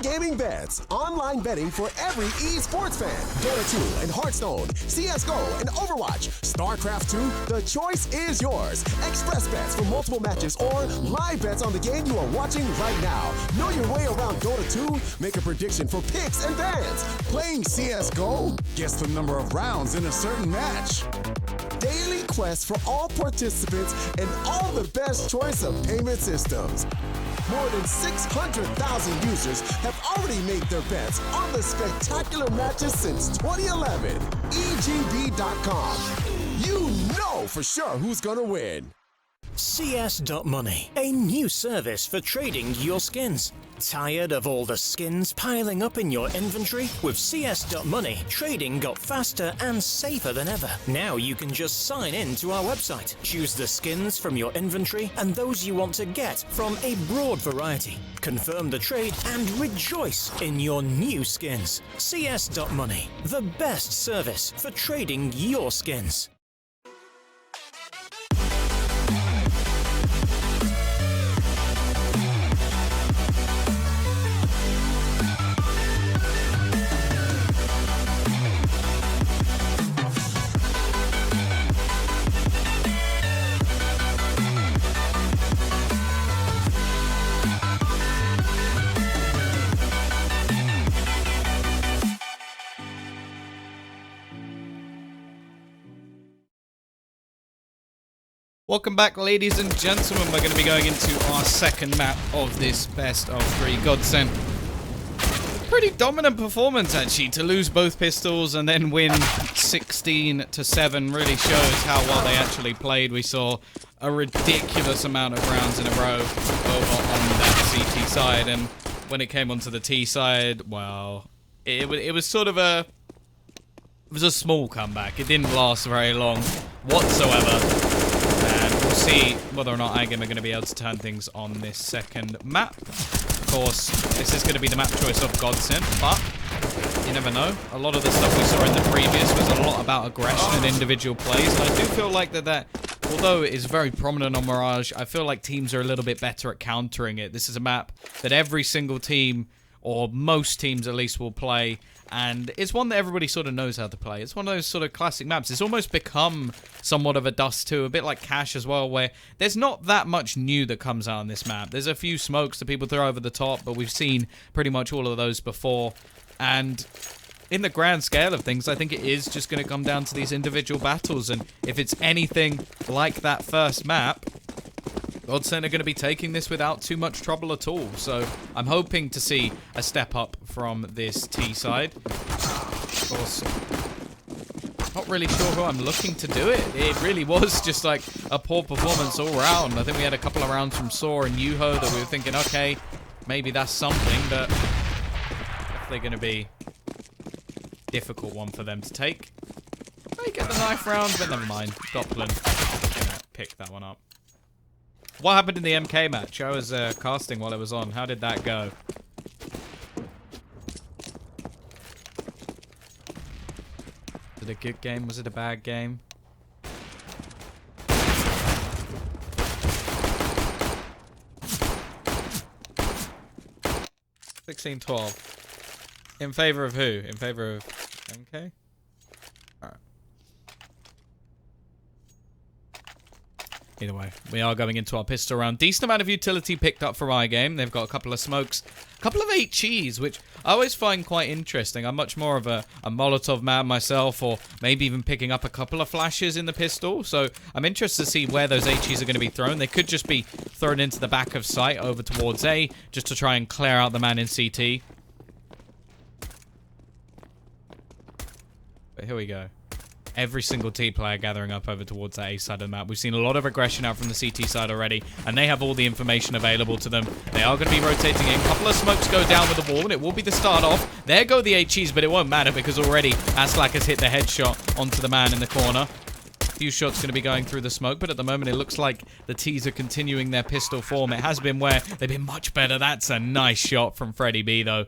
iGaming Bets, online betting for every esports fan. Dota 2 and Hearthstone, CSGO and Overwatch, StarCraft 2, the choice is yours. Express bets for multiple matches or live bets on the game you are watching right now. Know your way around Dota 2? Make a prediction for picks and bans. Playing CSGO? Guess the number of rounds in a certain match. Daily quests for all participants and all the best choice of payment systems. More than 600,000 users have already made their bets on the spectacular matches since 2011. EGB.com. You know for sure who's gonna win. CS.Money, a new service for trading your skins. Tired of all the skins piling up in your inventory? With CS.Money, trading got faster and safer than ever. Now you can just sign in to our website, choose the skins from your inventory and those you want to get from a broad variety. Confirm the trade and rejoice in your new skins. CS.Money, the best service for trading your skins. Welcome back, ladies and gentlemen. We're going to be going into our second map of this best of 3 GODSENT. Pretty dominant performance, actually, to lose both pistols and then win 16-7 really shows how well they actually played. We saw a ridiculous amount of rounds in a row over on that CT side, and when it came onto the T side, well, it was sort of a... It was a small comeback. It didn't last very long whatsoever. And we'll see whether or not iGame are going to be able to turn things on this second map. Of course, this is going to be the map choice of GODSENT, but you never know. A lot of the stuff we saw in the previous was a lot about aggression and individual plays, and I do feel like that although it is very prominent on Mirage, I feel like teams are a little bit better at countering it. This is a map that every single team, or most teams at least, will play, and it's one that everybody sort of knows how to play. It's one of those sort of classic maps. It's almost become somewhat of a Dust 2, a bit like Cash as well, where there's not that much new that comes out on this map. There's a few smokes that people throw over the top, but we've seen pretty much all of those before. And in the grand scale of things, I think it is just going to come down to these individual battles, and if it's anything like that first map, GODSENT are going to be taking this without too much trouble at all. So I'm hoping to see a step up from this T side. Of course, not really sure who I'm looking to do it. It really was just like a poor performance all round. I think we had a couple of rounds from Saw and Yuho that we were thinking, okay, maybe that's something, but they're going to be a difficult one for them to take. They get the knife round, but never mind. Doppelin gonna pick that one up. What happened in the MK match? I was casting while it was on. How did that go? Was it a good game? Was it a bad game? $16-12. In favor of who? In favor of MK? Alright. Either way, we are going into our pistol round. Decent amount of utility picked up for iGame. They've got a couple of smokes, a couple of HEs, which I always find quite interesting. I'm much more of a Molotov man myself, or maybe even picking up a couple of flashes in the pistol. So I'm interested to see where those HEs are going to be thrown. They could just be thrown into the back of sight over towards A, just to try and clear out the man in CT. But here we go. Every single T player gathering up over towards that A side of the map. We've seen a lot of aggression out from the CT side already, and they have all the information available to them. They are going to be rotating in. A couple of smokes go down with the wall, and it will be the start off. There go the HEs, but it won't matter because already Aslak has hit the headshot onto the man in the corner. A few shots going to be going through the smoke, but at the moment it looks like the T's are continuing their pistol form. It has been where they've been much better. That's a nice shot from Freddy B, though.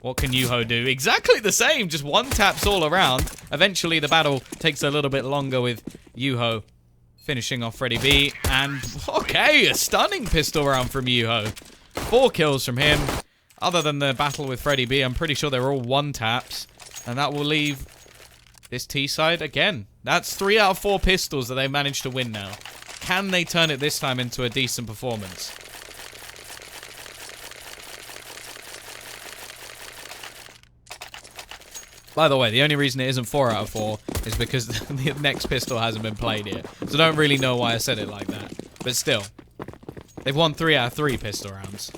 What can Yuho do? Exactly the same, just one taps all around. Eventually the battle takes a little bit longer with Yuho finishing off Freddy B. And, okay, a stunning pistol round from Yuho. 4 kills from him. Other than the battle with Freddy B, I'm pretty sure they're all one taps. And that will leave this T side again. That's 3 out of 4 pistols that they managed to win now. Can they turn it this time into a decent performance? By the way, the only reason it isn't 4 out of 4 is because the next pistol hasn't been played yet. So I don't really know why I said it like that. But still, they've won 3 out of 3 pistol rounds.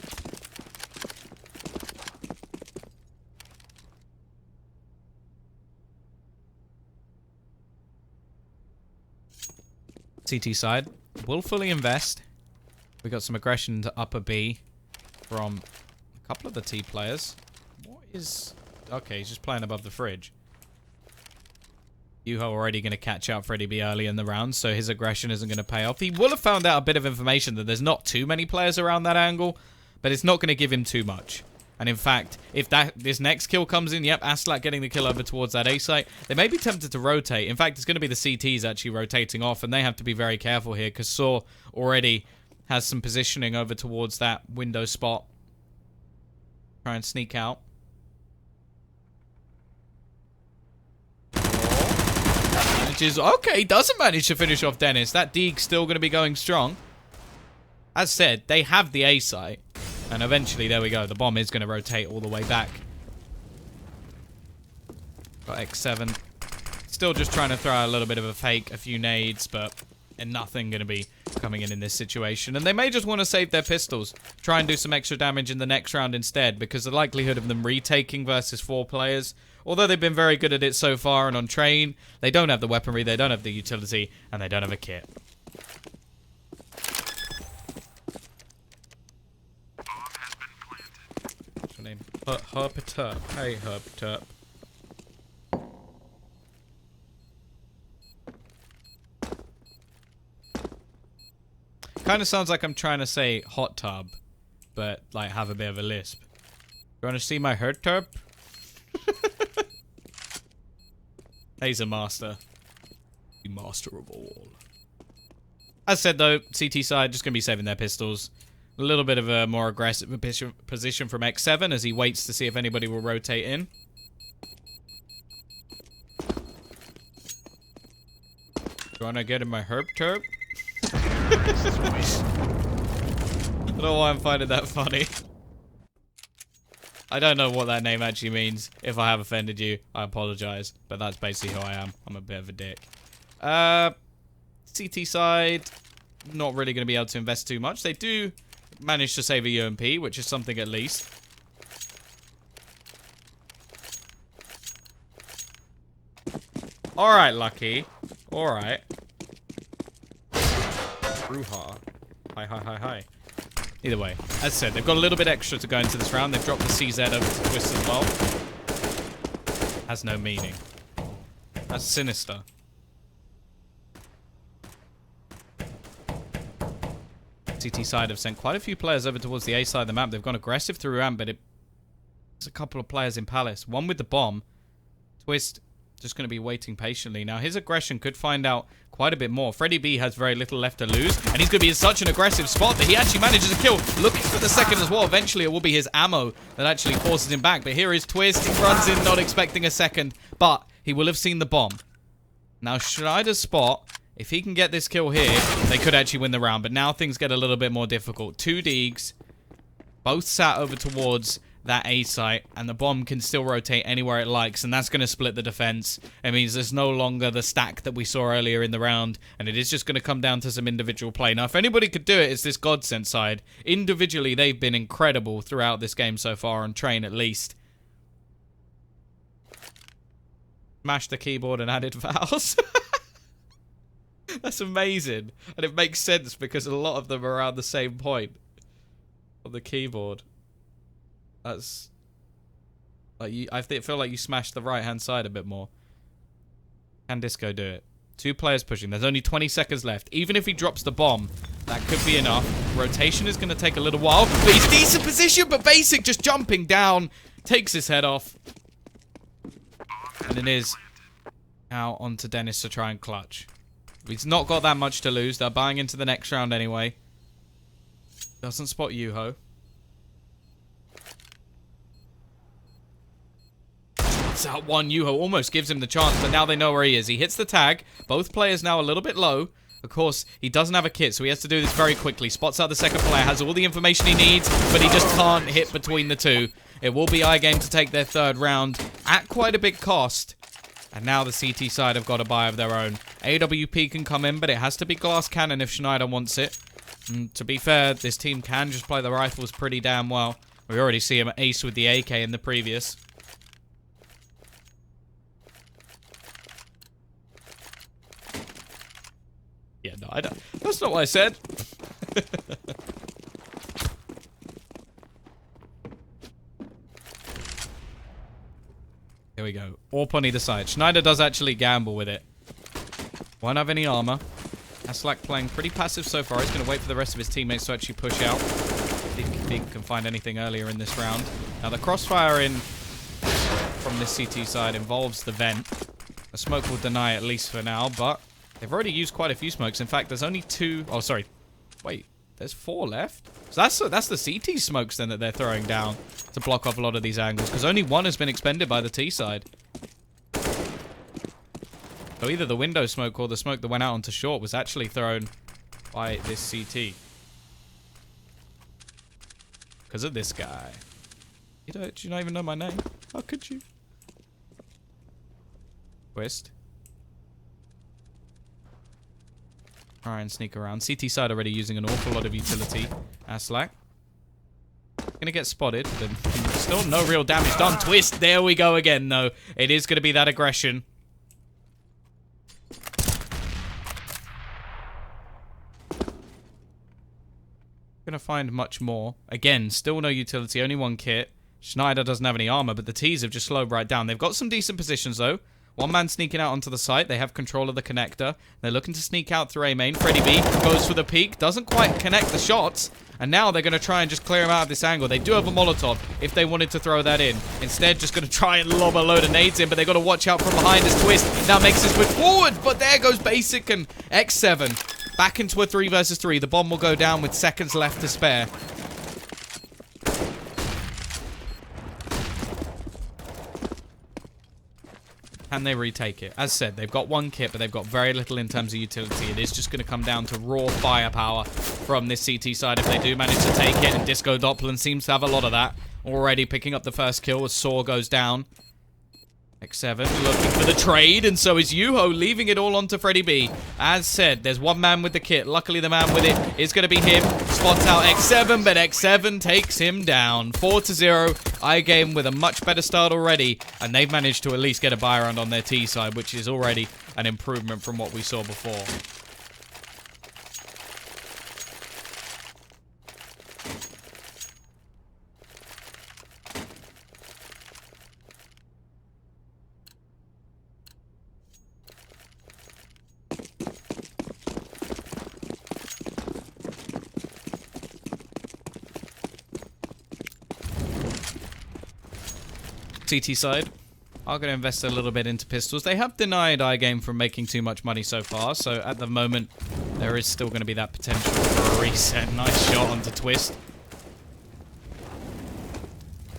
CT side will fully invest. We got some aggression to upper B from a couple of the T players. What is... Okay, he's just playing above the fridge. Yuho already going to catch out Freddy B early in the round, so his aggression isn't going to pay off. He will have found out a bit of information that there's not too many players around that angle, but it's not going to give him too much. And in fact, if this next kill comes in, yep, Aslak getting the kill over towards that A site, they may be tempted to rotate. In fact, it's going to be the CTs actually rotating off, and they have to be very careful here, because Saw already has some positioning over towards that window spot. Try and sneak out. Okay, he doesn't manage to finish off Dennis. That Deeg's still going to be going strong. As said, they have the A site. And eventually, there we go. The bomb is going to rotate all the way back. Got X7. Still just trying to throw out a little bit of a fake, a few nades, but nothing going to be coming in this situation. And they may just want to save their pistols. Try and do some extra damage in the next round instead, because the likelihood of them retaking versus 4 players, although they've been very good at it so far and on train, they don't have the weaponry, they don't have the utility, and they don't have a kit. What's your name? Herpeterp. Hey, Herpeterp. Kind of sounds like I'm trying to say hot tub, but like have a bit of a lisp. You want to see my Herpeterp? He's a master. The master of all. As said though, CT side just going to be saving their pistols. A little bit of a more aggressive position from X7 as he waits to see if anybody will rotate in. Do you want to get in my Herpeterp? I don't know why I'm finding that funny. I don't know what that name actually means. If I have offended you, I apologize. But that's basically who I am. I'm a bit of a dick. CT side, not really going to be able to invest too much. They do manage to save a UMP, which is something at least. Alright, Lucky. Alright. Ruha. Hi. Either way, as said, they've got a little bit extra to go into this round. They've dropped the CZ over to Twist as well. Has no meaning. That's sinister. CT side have sent quite a few players over towards the A side of the map. They've gone aggressive through ramp, but there's a couple of players in Palace. One with the bomb. Twist just going to be waiting patiently. Now, his aggression could find out quite a bit more. Freddy B has very little left to lose, and he's going to be in such an aggressive spot that he actually manages to kill. Looking for the second as well. Eventually, it will be his ammo that actually forces him back. But here is Twist. He runs in, not expecting a second, but he will have seen the bomb. Now, Schneider's spot, if he can get this kill here, they could actually win the round. But now things get a little bit more difficult. 2 Deegs, both sat over towards that A site, and the bomb can still rotate anywhere it likes, and that's going to split the defense. It means there's no longer the stack that we saw earlier in the round, and it is just going to come down to some individual play. Now, if anybody could do it, it's this GODSENT side. Individually, they've been incredible throughout this game so far, on train at least. Smash the keyboard and added vowels. That's amazing, and it makes sense because a lot of them are around the same point on the keyboard. That's like I feel like you smashed the right hand side a bit more. Can Disco do it? 2 players pushing. There's only 20 seconds left. Even if he drops the bomb, that could be enough. Rotation is going to take a little while, but he's decent position. But Basic just jumping down, takes his head off, and it is now onto Dennis to try and clutch. He's not got that much to lose. They're buying into the next round anyway. Doesn't spot Yuho. spots out one. Yuho almost gives him the chance, but now they know where he is. He hits the tag. Both players now a little bit low. Of course, he doesn't have a kit, so he has to do this very quickly. Spots out the second player, has all the information he needs, but he just can't hit between the two. It will be iGame to take their third round at quite a big cost. And now the CT side have got a buy of their own. AWP can come in, but it has to be glass cannon if Schneider wants it. And to be fair, this team can just play the rifles pretty damn well. We already see him ace with the AK in the previous. Yeah, no, I don't. That's not what I said. Here we go. AWP on either side. Schneider does actually gamble with it. Won't have any armor. Aslak playing pretty passive so far. He's going to wait for the rest of his teammates to actually push out. See if he can find anything earlier in this round. Now the crossfire in from this CT side involves the vent. A smoke will deny at least for now, but they've already used quite a few smokes. In fact, there's only 2... Oh, sorry. Wait, there's 4 left? So that's the CT smokes then that they're throwing down to block off a lot of these angles, because only 1 has been expended by the T side. So either the window smoke or the smoke that went out onto short was actually thrown by this CT. Because of this guy. Do you not even know my name? How could you? Twist. Try and sneak around. CT side already using an awful lot of utility. Aslak. Gonna get spotted, but still no real damage done. Twist. There we go again, though. It is gonna be that aggression. Gonna find much more. Again, still no utility, only 1 kit. Schneider doesn't have any armor, but the T's have just slowed right down. They've got some decent positions, though. One man sneaking out onto the site. They have control of the connector. They're looking to sneak out through A main. Freddy B goes for the peek. Doesn't quite connect the shots. And now they're going to try and just clear him out of this angle. They do have a Molotov if they wanted to throw that in. Instead, just going to try and lob a load of nades in. But they've got to watch out from behind as Twist now makes his move forward. But there goes Basic and X7. Back into a 3 versus 3. The bomb will go down with seconds left to spare. Can they retake it? As said, they've got 1 kit, but they've got very little in terms of utility. It is just going to come down to raw firepower from this CT side if they do manage to take it. And Disco Doppelin seems to have a lot of that. Already picking up the first kill as Saw goes down. X7 looking for the trade, and so is Yuho, leaving it all onto Freddy B. As said, there's 1 man with the kit. Luckily, the man with it is going to be him. Spots out X7, but X7 takes him down. 4-0. iGame with a much better start already, and they've managed to at least get a buy round on their T side, which is already an improvement from what we saw before. CT side are going to invest a little bit into pistols. They have denied iGame from making too much money so far, so at the moment there is still going to be that potential for a reset. Nice shot onto Twist.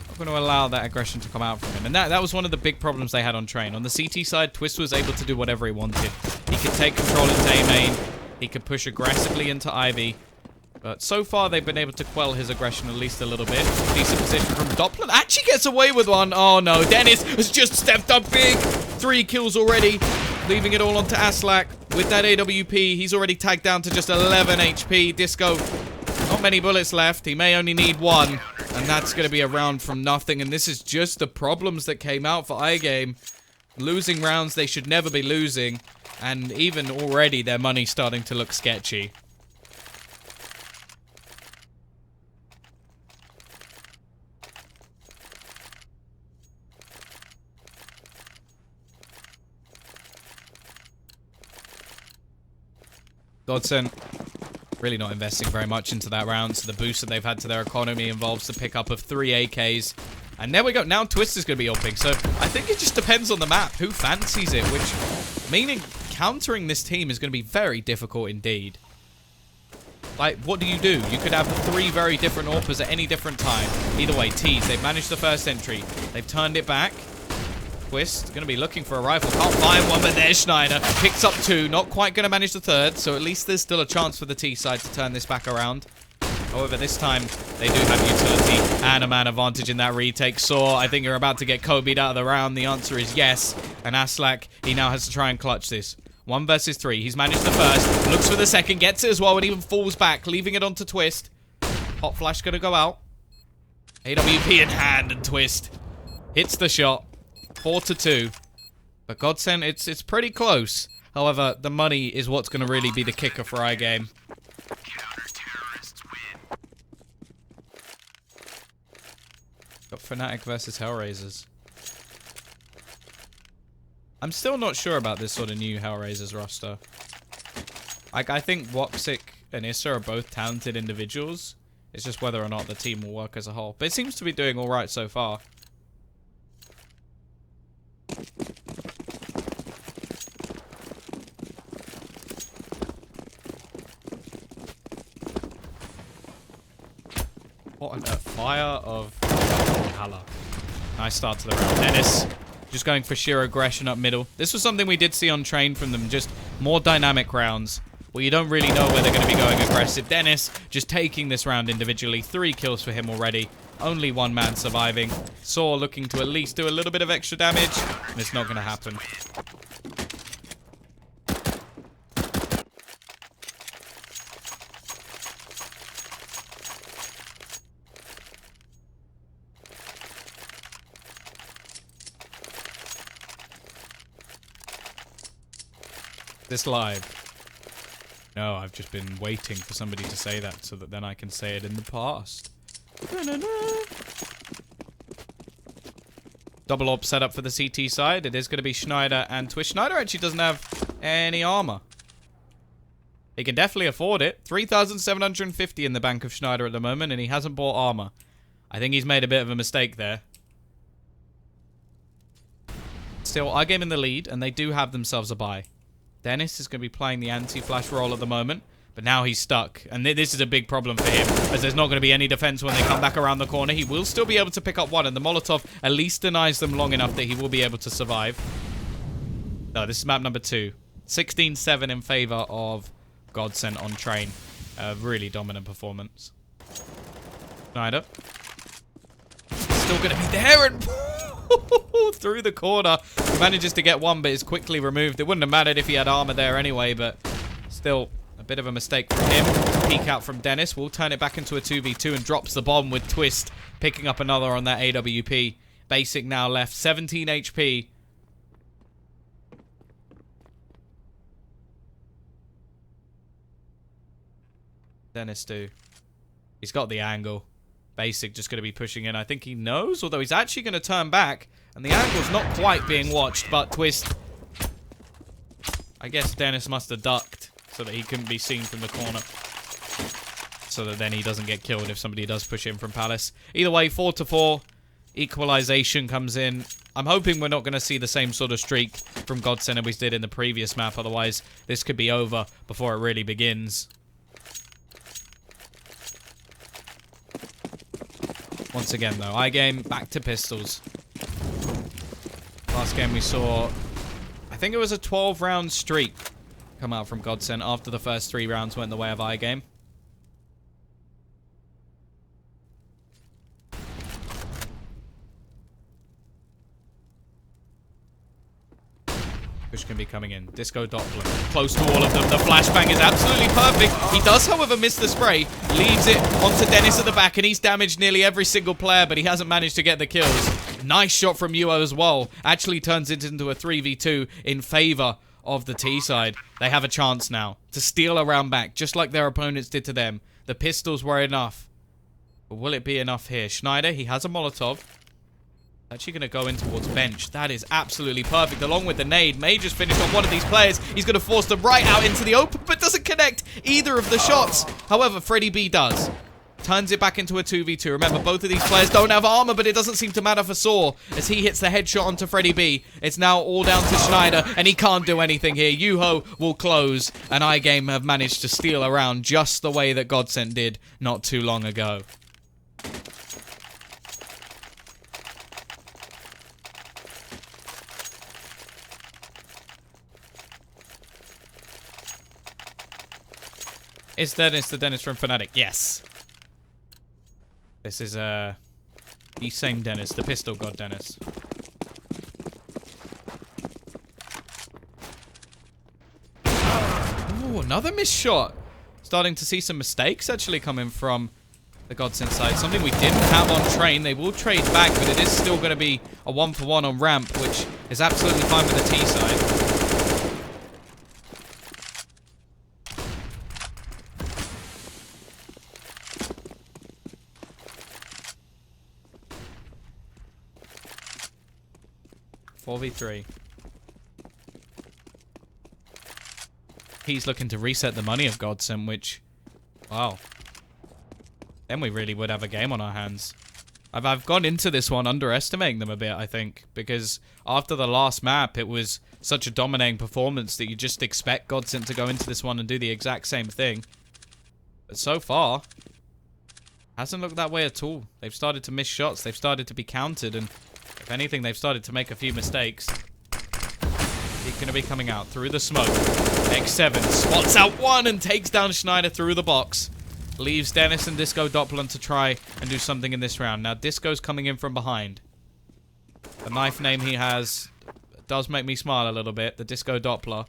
Not going to allow that aggression to come out from him, and that was one of the big problems they had on Train. On the CT side, Twist was able to do whatever he wanted. He could take control into A main, he could push aggressively into Ivy. But so far, they've been able to quell his aggression at least a little bit. Decent position from Doppler. Actually gets away with one. Oh, no. Dennis has just stepped up big. 3 kills already. Leaving it all onto Aslak. With that AWP, he's already tagged down to just 11 HP. Disco, not many bullets left. He may only need 1. And that's going to be a round from nothing. And this is just the problems that came out for iGame. Losing rounds they should never be losing. And even already, their money's starting to look sketchy. GODSENT really not investing very much into that round, so the boost that they've had to their economy involves the pickup of 3 AKs. And there we go. Now Twist is going to be upping, so I think it just depends on the map, who fancies it, which meaning countering this team is going to be very difficult indeed. Like, what do? You could have 3 very different AWPers at any different time. Either way, T's, they've managed the first entry. They've turned it back. Twist going to be looking for a rifle. Can't find one, but there's Schneider. Picks up 2. Not quite going to manage the 3rd, so at least there's still a chance for the T side to turn this back around. However, this time, they do have utility and a man advantage in that retake. Saw, I think you're about to get Kobe'd out of the round. The answer is yes. And Aslak, he now has to try and clutch this. 1 versus 3. He's managed the 1st. Looks for the 2nd. Gets it as well and even falls back, leaving it onto Twist. Hot Flash going to go out. AWP in hand and Twist hits the shot. 4-2. But GODSENT, it's pretty close. However, the money is what's going to really be the kicker for iGame. Got Fnatic versus Hellraisers. I'm still not sure about this sort of new Hellraisers roster. I think Woxic and Issa are both talented individuals. It's just whether or not the team will work as a whole. But it seems to be doing alright so far. What on earth? Fire of Valhalla. Nice start to the round. Dennis just going for sheer aggression up middle. This was something we did see on Train from them. Just more dynamic rounds where you don't really know where they're going to be going aggressive. Dennis just taking this round individually. 3 kills for him already. Only 1 man surviving. Saw looking to at least do a little bit of extra damage. And it's not going to happen. This live? No, I've just been waiting for somebody to say that so that then I can say it in the past. Double AWP set up for the CT side. It is going to be Schneider and Twist. Schneider actually doesn't have any armor. He can definitely afford it. 3,750 in the bank of Schneider at the moment, and he hasn't bought armor. I think he's made a bit of a mistake there. Still, iGame in the lead, and they do have themselves a bye. Dennis is going to be playing the anti-flash role at the moment, but now he's stuck. And this is a big problem for him, as there's not going to be any defense when they come back around the corner. He will still be able to pick up 1, and the Molotov at least denies them long enough that he will be able to survive. No, this is map number 2. 16-7 in favor of GODSENT on Train. A really dominant performance. Schneider. Still going to be there and... through the corner. Manages to get 1, but is quickly removed. It wouldn't have mattered if he had armor there anyway, but still a bit of a mistake from him. Peek out from Dennis. Will turn it back into a 2v2 and drops the bomb with Twist. Picking up another on that AWP. Basic now left. 17 HP. Dennis do. He's got the angle. Basic just going to be pushing in. I think he knows, although he's actually going to turn back. And the angle's not quite being watched, but Twist... I guess Dennis must have ducked so that he couldn't be seen from the corner. So that then he doesn't get killed if somebody does push in from Palace. Either way, 4-4. Equalization comes in. I'm hoping we're not going to see the same sort of streak from GODSENT as we did in the previous map. Otherwise, this could be over before it really begins. Once again, though, iGame back to pistols. Last game we saw, I think it was a 12-round streak come out from GODSENT after the first 3 rounds went the way of iGame. Push can be coming in. Disco Doppler. Close to all of them. The flashbang is absolutely perfect. He does, however, miss the spray. Leaves it onto Dennis at the back, and he's damaged nearly every single player, but he hasn't managed to get the kills. Nice shot from Yuo as well. Actually turns it into a 3v2 in favor of the T side. They have a chance now to steal a round back, just like their opponents did to them. The pistols were enough. But will it be enough here? Schneider, he has a Molotov. Actually going to go in towards bench. That is absolutely perfect. Along with the nade, May just finished on one of these players. He's going to force them right out into the open, but doesn't connect either of the shots. However, Freddy B does. Turns it back into a 2v2. Remember, both of these players don't have armor, but it doesn't seem to matter for Saw as he hits the headshot onto Freddy B. It's now all down to Schneider, and he can't do anything here. Yuho will close, and iGame have managed to steal around just the way that GODSENT did not too long ago. Is Dennis the Dennis from Fnatic? Yes. This is the same Dennis, the pistol god Dennis. Ooh, another missed shot. Starting to see some mistakes actually coming from the GODSENT side. Something we didn't have on train. They will trade back, but it is still going to be a 1-for-1 on ramp, which is absolutely fine with the T side. .4v3. He's looking to reset the money of GODSENT, which, wow. Then we really would have a game on our hands. I've gone into this one underestimating them a bit, I think, because after the last map, it was such a dominating performance that you just expect GODSENT to go into this one and do the exact same thing. But so far, hasn't looked that way at all. They've started to miss shots, they've started to be countered, and if anything, they've started to make a few mistakes. He's going to be coming out through the smoke. X7 spots out one and takes down Schneider through the box. Leaves Dennis and Disco Doppler to try and do something in this round. Now, Disco's coming in from behind. The knife name he has does make me smile a little bit. The Disco Doppler.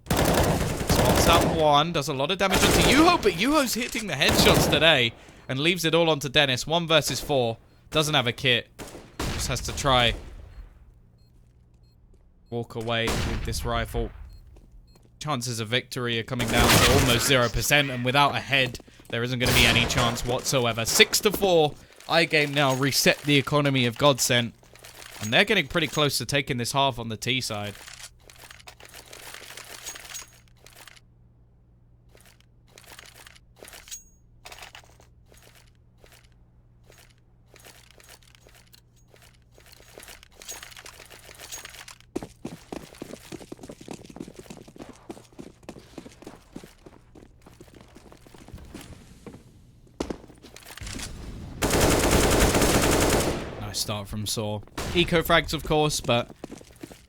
Spots out one. Does a lot of damage onto Yuho, but Yuho's hitting the headshots today. And leaves it all onto Dennis. 1 versus 4. Doesn't have a kit. Just has to try walk away with this rifle. Chances of victory are coming down to almost 0%, and without a head, there isn't going to be any chance whatsoever. 6-4. iGame now reset the economy of GODSENT, and they're getting pretty close to taking this half on the T side. Start from Saw. Eco frags, of course, but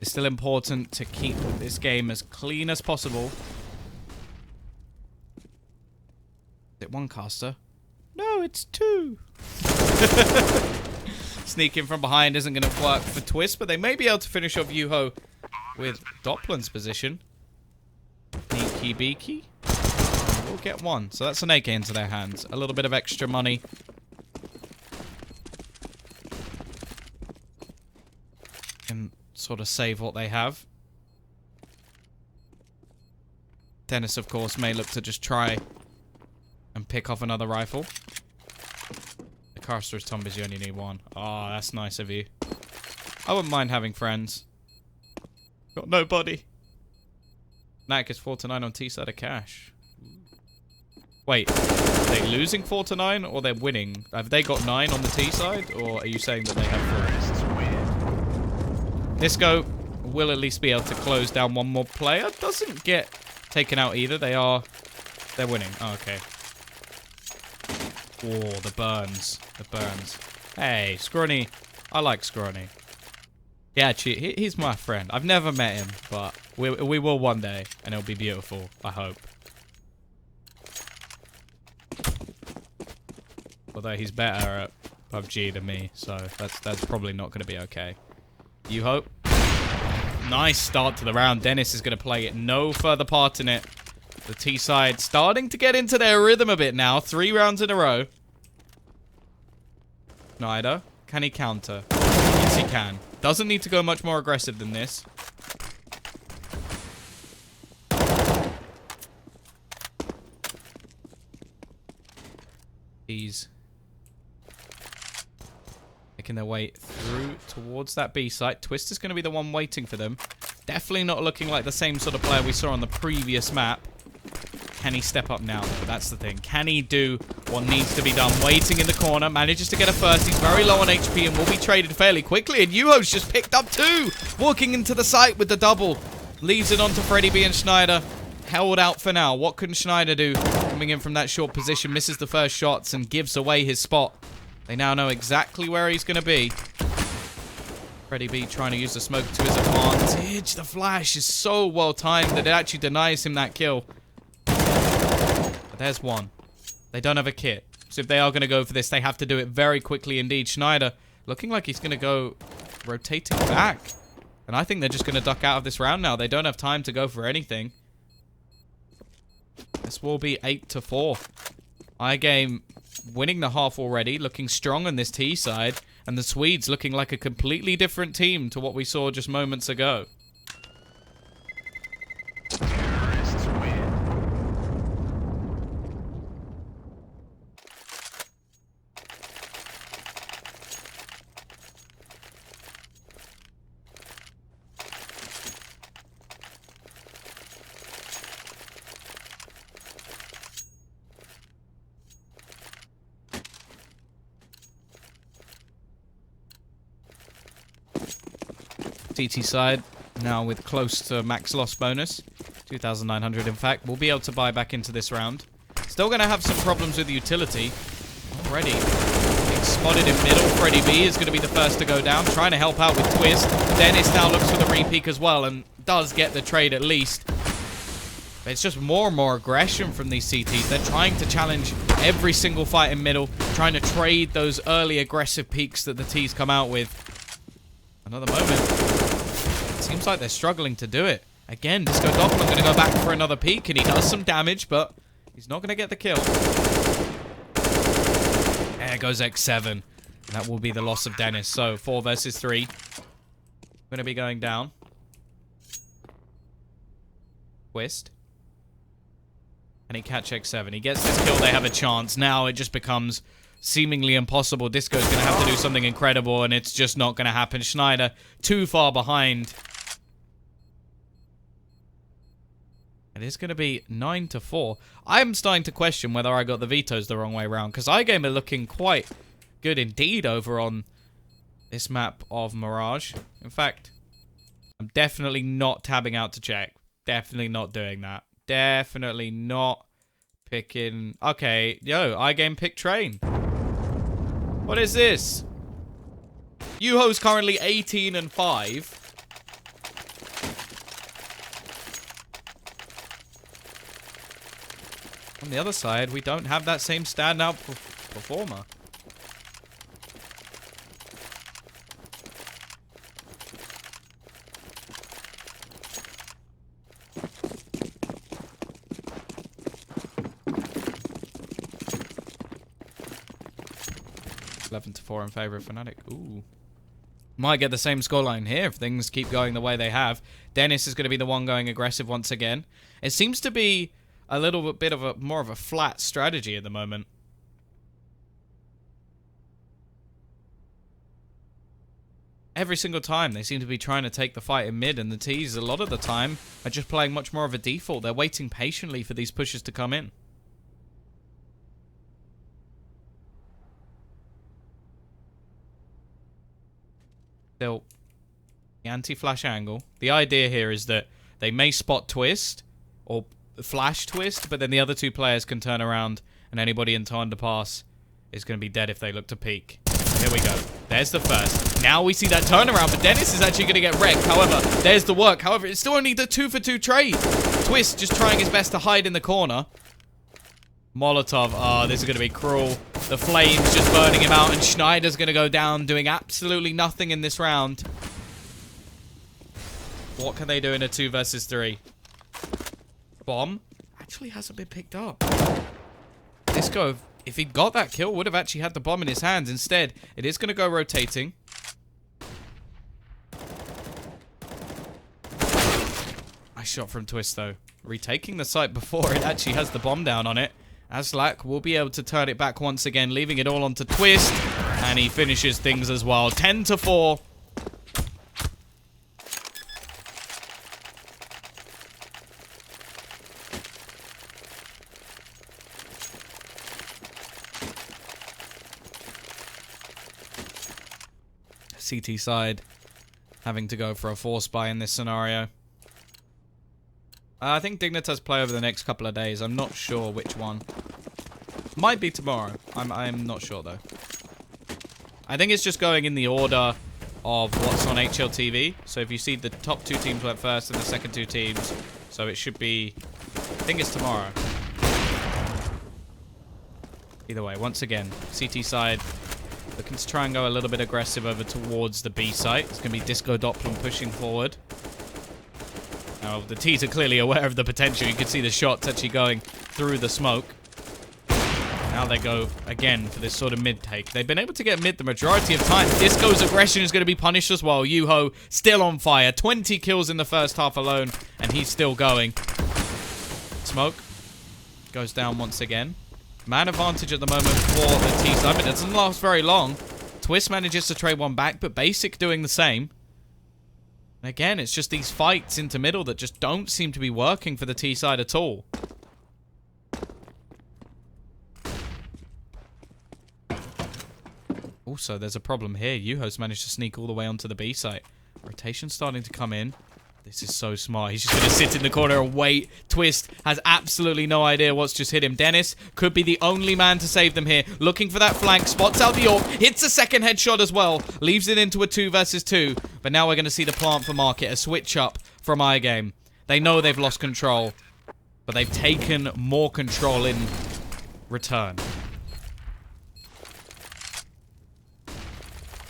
it's still important to keep this game as clean as possible. Is it one caster? No, it's 2. Sneaking from behind isn't going to work for Twist, but they may be able to finish off Yuho with Doppler's position. Sneaky beaky. We'll get one. So that's an AK into their hands. A little bit of extra money. Can sort of save what they have. Dennis, of course, may look to just try and pick off another rifle. The caster is Tombas, you only need one. Oh, that's nice of you. I wouldn't mind having friends. Got nobody. Nat gets 4-9 on T side of cash. Wait, are they losing 4-9 or they're winning? Have they got 9 on the T side, or are you saying that they have 4? Disco will at least be able to close down one more player. Doesn't get taken out either. They're winning. Oh, okay. Oh, the burns. The burns. Hey, Scrawny. I like Scrawny. Yeah, actually, he's my friend. I've never met him, but we will one day, and it'll be beautiful, I hope. Although he's better at PUBG than me, so that's probably not going to be okay. You hope. Nice start to the round. Dennis is going to play it no further part in it. The T side starting to get into their rhythm a bit now. 3 rounds in a row. Schneider. Can he counter? Yes, he can. Doesn't need to go much more aggressive than this. He's making their way through towards that B site. Twist is going to be the one waiting for them. Definitely not looking like the same sort of player we saw on the previous map. Can he step up now? But that's the thing. Can he do what needs to be done? Waiting in the corner. Manages to get a first. He's very low on HP and will be traded fairly quickly. And Yuho's just picked up 2. Walking into the site with the double. Leaves it on to Freddy B and Schneider. Held out for now. What can Schneider do? Coming in from that short position. Misses the first shots and gives away his spot. They now know exactly where he's going to be. Freddy B trying to use the smoke to his advantage. The flash is so well timed that it actually denies him that kill. But there's one. They don't have a kit. So if they are going to go for this, they have to do it very quickly indeed. Schneider looking like he's going to go rotating back. And I think they're just going to duck out of this round now. They don't have time to go for anything. This will be 8-4. iGame winning the half already, looking strong on this T side. And the Swedes looking like a completely different team to what we saw just moments ago. Terrorists win. CT side now with close to max loss bonus. 2,900 in fact. We'll be able to buy back into this round. Still going to have some problems with utility. Already being spotted in middle. Freddy B is going to be the first to go down. Trying to help out with Twist. Dennis now looks for the re-peek as well and does get the trade at least. But it's just more and more aggression from these CTs. They're trying to challenge every single fight in middle. Trying to trade those early aggressive peaks that the T's come out with. Another moment. It seems like they're struggling to do it. Again, Disco Dogman going to go back for another peek, and he does some damage, but he's not going to get the kill. There goes X7. And that will be the loss of Dennis. So, 4 versus 3. Going to be going down. Twist. And he catch X7. He gets this kill, they have a chance. Now it just becomes seemingly impossible. Disco's going to have to do something incredible, and it's just not going to happen. Schneider too far behind. It is going to be 9-4. I'm starting to question whether I got the vetoes the wrong way around, because iGame are looking quite good indeed over on this map of Mirage. In fact, I'm definitely not tabbing out to check. Definitely not doing that. Definitely not picking... Okay, yo, iGame pick train. What is this? Yuho's currently 18-5. On the other side, we don't have that same standout performer. (11-4) in favor of Fnatic. Ooh. Might get the same scoreline here if things keep going the way they have. Dennis is going to be the one going aggressive once again. It seems to be a little bit of a more of a flat strategy at the moment. Every single time they seem to be trying to take the fight in mid, and the T's a lot of the time are just playing much more of a default. They're waiting patiently for these pushes to come in. Still, the anti-flash angle. The idea here is that they may spot Twist or flash Twist, but then the other two players can turn around, and anybody in time to pass is going to be dead if they look to peek. Here we go. There's the first. Now we see that turnaround, but Dennis is actually going to get wrecked. However, there's the work. However, it's still only the 2-for-2 trade. Twist just trying his best to hide in the corner. Molotov. Oh, this is going to be cruel. The flames just burning him out, and Schneider's going to go down, doing absolutely nothing in this round. What can they do in a 2 versus 3? Bomb actually hasn't been picked up. Disco, if he got that kill, would have actually had the bomb in his hands. Instead, it is going to go rotating. Nice shot from Twist, though. Retaking the site before it actually has the bomb down on it. Aslak will be able to turn it back once again, leaving it all onto Twist. And he finishes things as well. 10-4. CT side having to go for a force buy in this scenario. I think Dignitas play over the next couple of days. I'm not sure which one. Might be tomorrow. I'm not sure though. I think it's just going in the order of what's on HLTV. So if you see the top 2 teams went first and the second 2 teams, so it should be, I think it's tomorrow. Either way, once again, CT side looking to try and go a little bit aggressive over towards the B site. It's going to be Disco Doppler pushing forward. Now, the T's are clearly aware of the potential. You can see the shots actually going through the smoke. Now they go again for this sort of mid take. They've been able to get mid the majority of time. Disco's aggression is going to be punished as well. Yuho still on fire. 20 kills in the first half alone, and he's still going. Smoke goes down once again. Man advantage at the moment for the T side, but it doesn't last very long. Twist manages to trade one back, but Basic doing the same. And again, it's just these fights into middle that just don't seem to be working for the T side at all. Also, there's a problem here. Yuho's managed to sneak all the way onto the B site. Rotation's starting to come in. This is so smart. He's just going to sit in the corner and wait. Twist has absolutely no idea what's just hit him. Dennis could be the only man to save them here. Looking for that flank. Spots out the AWP. Hits a second headshot as well. Leaves it into a 2 versus 2. But now we're going to see the plant for market. A switch up from iGame. They know they've lost control. But they've taken more control in return.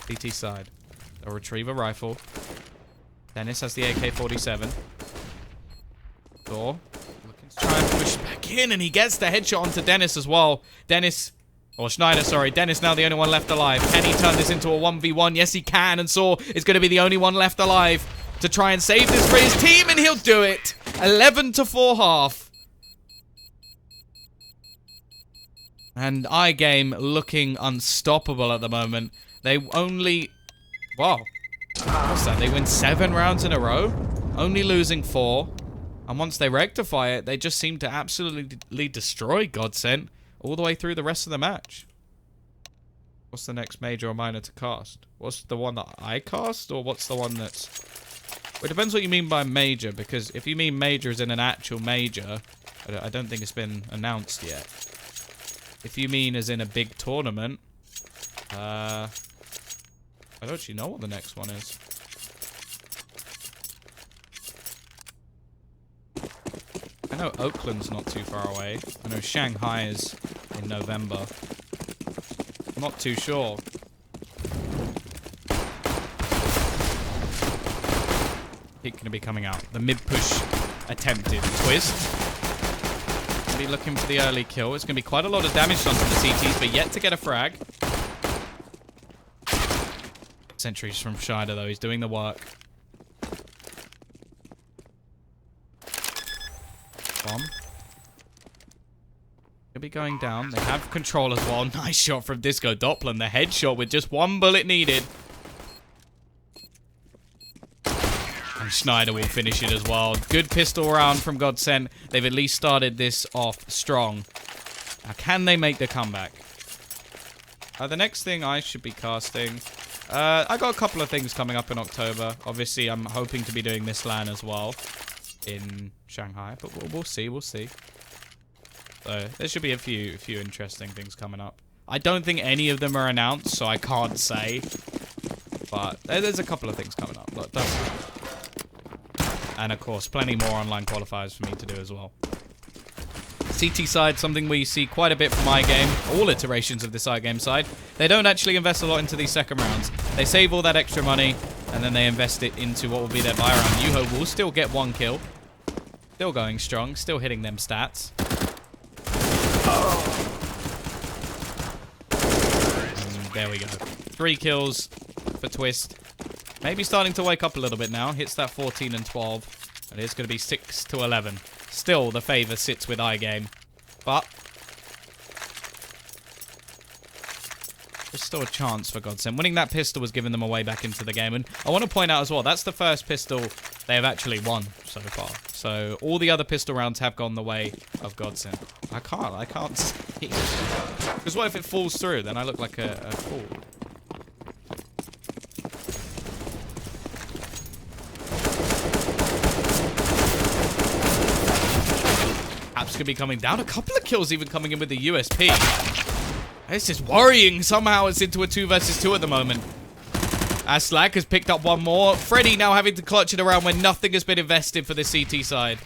CT side. A retriever rifle. Dennis has the AK-47. Thor looking to try and push back in, and he gets the headshot onto Dennis as well. Dennis, or Schneider, sorry. Dennis now the only one left alive. Can he turn this into a 1v1? Yes, he can, and Saw is going to be the only one left alive to try and save this for his team, and he'll do it. 11-4 half. And iGame looking unstoppable at the moment. They only... Wow. What's that? They win 7 rounds in a row, only losing 4. And once they rectify it, they just seem to absolutely destroy GODSENT all the way through the rest of the match. What's the next major or minor to cast? What's the one that I cast, or what's the one that's... Well, it depends what you mean by major, because if you mean major as in an actual major, I don't think it's been announced yet. If you mean as in a big tournament, I don't actually know what the next one is. I know Oakland's not too far away. I know Shanghai is in November. I'm not too sure. Peak going to be coming out. The mid-push attempted. Twist. Going to be looking for the early kill. It's going to be quite a lot of damage done to the CTs, but yet to get a frag. Sentries from Schneider, though. He's doing the work. Bomb. He'll be going down. They have control as well. Nice shot from Disco Doppler. The headshot with just 1 bullet needed. And Schneider will finish it as well. Good pistol round from GODSENT. They've at least started this off strong. Now, can they make the comeback? The next thing I should be casting... I got a couple of things coming up in October. Obviously, I'm hoping to be doing this LAN as well in Shanghai, but we'll see. So there should be a few interesting things coming up. I don't think any of them are announced, so I can't say. But there's a couple of things coming up. Look, and of course, plenty more online qualifiers for me to do as well. CT side, something we see quite a bit from iGame, all iterations of this iGame side. They don't actually invest a lot into these second rounds. They save all that extra money, and then they invest it into what will be their buy round. Yuho will still get 1 kill. Still going strong, still hitting them stats. And there we go. 3 kills for Twist. Maybe starting to wake up a little bit now. Hits that 14 and 12. And it's going to be 6-11. Still, the favor sits with iGame. But there's still a chance for GODSENT. Winning that pistol was giving them a way back into the game. And I want to point out as well, that's the first pistol they have actually won so far. So all the other pistol rounds have gone the way of GODSENT. I can't see. Because what if it falls through? Then I look like a fool. App's gonna be coming down. A couple of kills even coming in with the USP. This is worrying. Somehow it's into a 2 versus 2 at the moment. Aslak has picked up 1 more. Freddy now having to clutch it around when nothing has been invested for the CT side.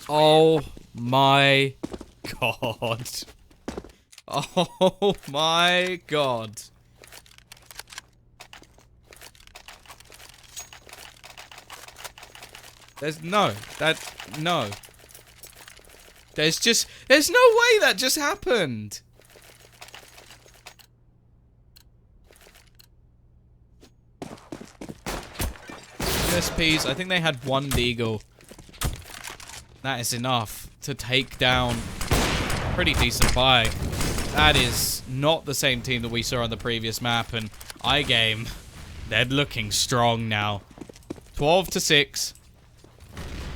Oh my god. Oh my god. There's no. There's no way that just happened. USPs, I think they had one Deagle. That is enough to take down a pretty decent buy. That is not the same team that we saw on the previous map, and iGame, they're looking strong now. 12-6.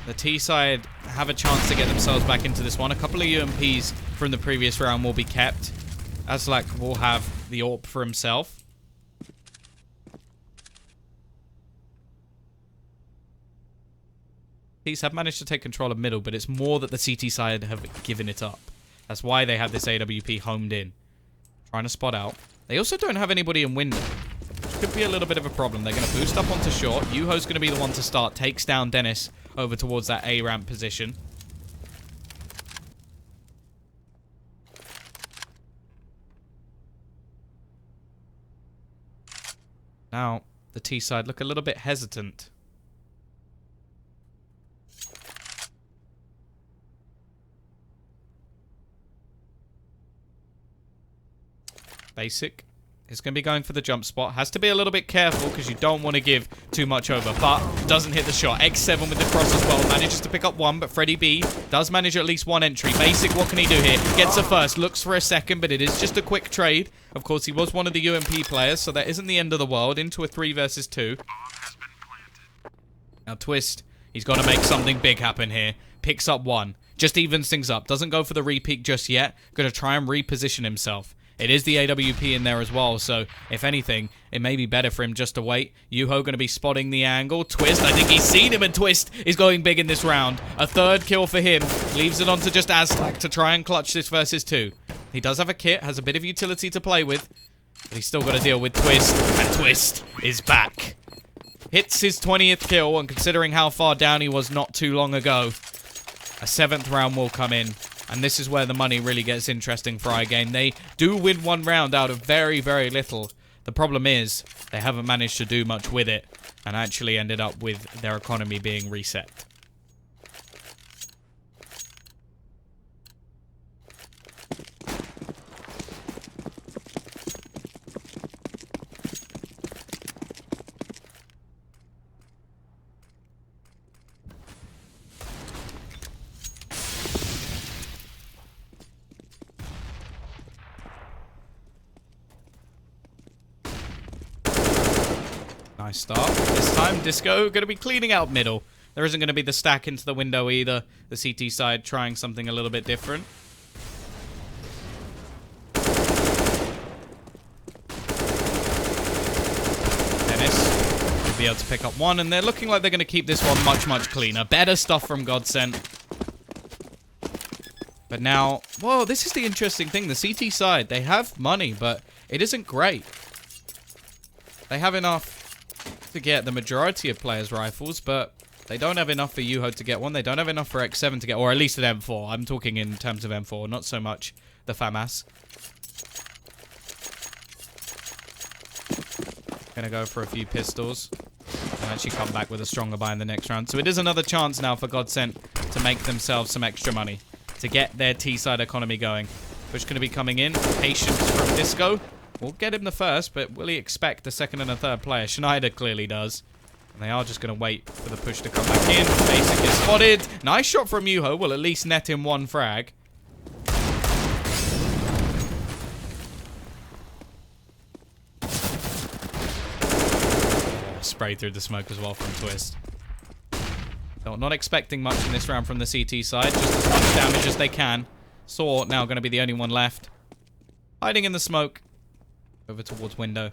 The T side have a chance to get themselves back into this one. A couple of UMPs from the previous round will be kept. Azlak will have the AWP for himself. T's have managed to take control of middle, but it's more that the CT side have given it up. That's why they have this AWP homed in. Trying to spot out. They also don't have anybody in window, which could be a little bit of a problem. They're going to boost up onto short. Yuho's going to be the one to start. Takes down Dennis over towards that A ramp position. Now, the T side look a little bit hesitant. Basic is going to be going for the jump spot. Has to be a little bit careful because you don't want to give too much over. But doesn't hit the shot. X7 with the cross as well. Manages to pick up one, but Freddy B does manage at least one entry. Basic, what can he do here? Gets a first. Looks for a second, but it is just a quick trade. Of course, he was one of the UMP players, so that isn't the end of the world. Into a 3 versus 2. Now, Twist, he's got to make something big happen here. Picks up one. Just evens things up. Doesn't go for the repeat just yet. Going to try and reposition himself. It is the AWP in there as well, so if anything, it may be better for him just to wait. Yuho going to be spotting the angle. Twist, I think he's seen him, and Twist is going big in this round. A third kill for him. Leaves it on to just Azlak to try and clutch this versus 2. He does have a kit, has a bit of utility to play with, but he's still got to deal with Twist, and Twist is back. Hits his 20th kill, and considering how far down he was not too long ago, a 7th round will come in. And this is where the money really gets interesting for iGame. They do win one round out of very, very little. The problem is, they haven't managed to do much with it, and actually ended up with their economy being reset. Nice start. This time, Disco going to be cleaning out middle. There isn't going to be the stack into the window either. The CT side trying something a little bit different. Dennis will be able to pick up one, and they're looking like they're going to keep this one much, much cleaner. Better stuff from GODSENT. But now, whoa, this is the interesting thing. The CT side, they have money, but it isn't great. They have enough to get the majority of players' rifles, but they don't have enough for Yuho to get one. They don't have enough for X7 to get, or at least an M4. I'm talking in terms of M4, not so much the FAMAS. Gonna go for a few pistols and actually come back with a stronger buy in the next round. So it is another chance now for GODSENT to make themselves some extra money, to get their T-side economy going. Push going to be coming in. Patience from Disco. We'll get him the first, but will he expect a second and a third player? Schneider clearly does. And they are just going to wait for the push to come back in. Basic is spotted. Nice shot from Yuho. Will at least net him one frag. Spray through the smoke as well from Twist. So not expecting much in this round from the CT side. Just as much damage as they can. Saw now going to be the only one left. Hiding in the smoke. Over towards window.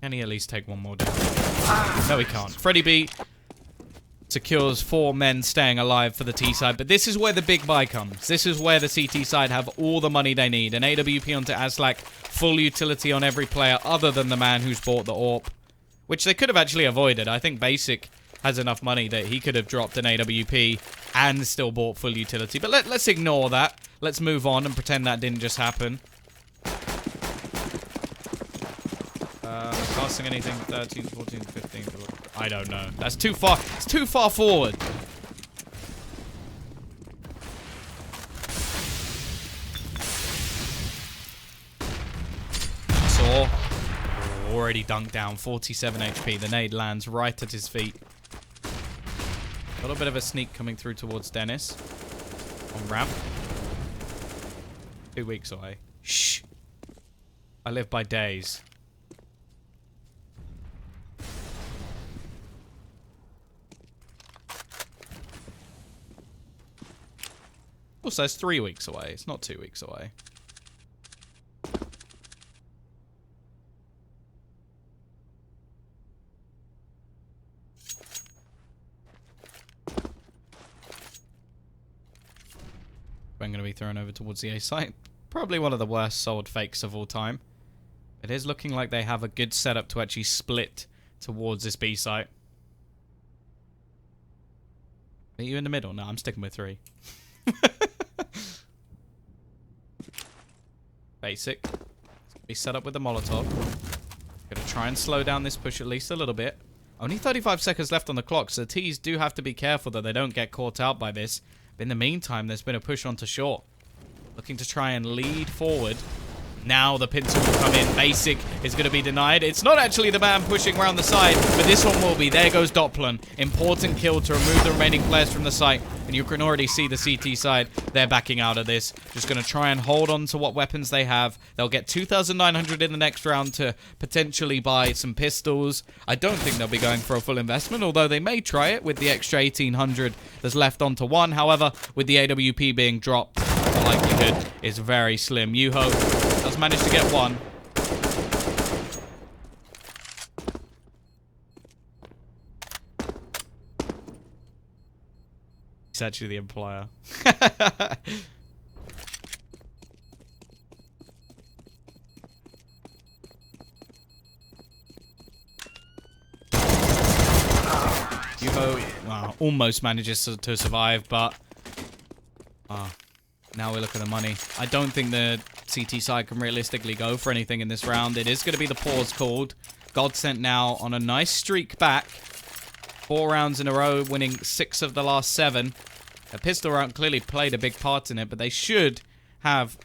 Can he at least take one more down? No, he can't. Freddy B secures 4 men staying alive for the T side. But this is where the big buy comes. This is where the CT side have all the money they need. An AWP onto Aslak, full utility on every player other than the man who's bought the AWP, which they could have actually avoided. I think Basic has enough money that he could have dropped an AWP and still bought full utility. But let's ignore that. Let's move on and pretend that didn't just happen. Casting anything 13, 14, 15. I don't know. That's too far. It's too far forward. Saw. Already dunked down. 47 HP. The nade lands right at his feet. A little bit of a sneak coming through towards Dennis. On ramp. 2 weeks away. Shh. I live by days. Also, it's 3 weeks away. It's not 2 weeks away. I'm going to be thrown over towards the A site. Probably one of the worst sold fakes of all time. It is looking like they have a good setup to actually split towards this B site. Are you in the middle? No, I'm sticking with 3. Basic. Be set up with the Molotov. Gonna try and slow down this push at least a little bit. Only 35 seconds left on the clock, so the T's do have to be careful that they don't get caught out by this. But in the meantime, there's been a push onto short. Looking to try and lead forward. Now the pincer will come in. Basic is going to be denied. It's not actually the man pushing around the side, but this one will be. There goes Doppler. Important kill to remove the remaining players from the site. And you can already see the CT side. They're backing out of this. Just going to try and hold on to what weapons they have. They'll get 2,900 in the next round to potentially buy some pistols. I don't think they'll be going for a full investment, although they may try it with the extra 1,800 that's left onto one. However, with the AWP being dropped, the likelihood is very slim. Yuho does manage to get one. He's actually the employer. Yuho almost manages to survive, but now we look at the money. I don't think the CT side can realistically go for anything in this round. It is going to be the pause called. GODSENT now on a nice streak back. 4 rounds in a row, winning 6 of the last 7. A pistol round clearly played a big part in it, but they should have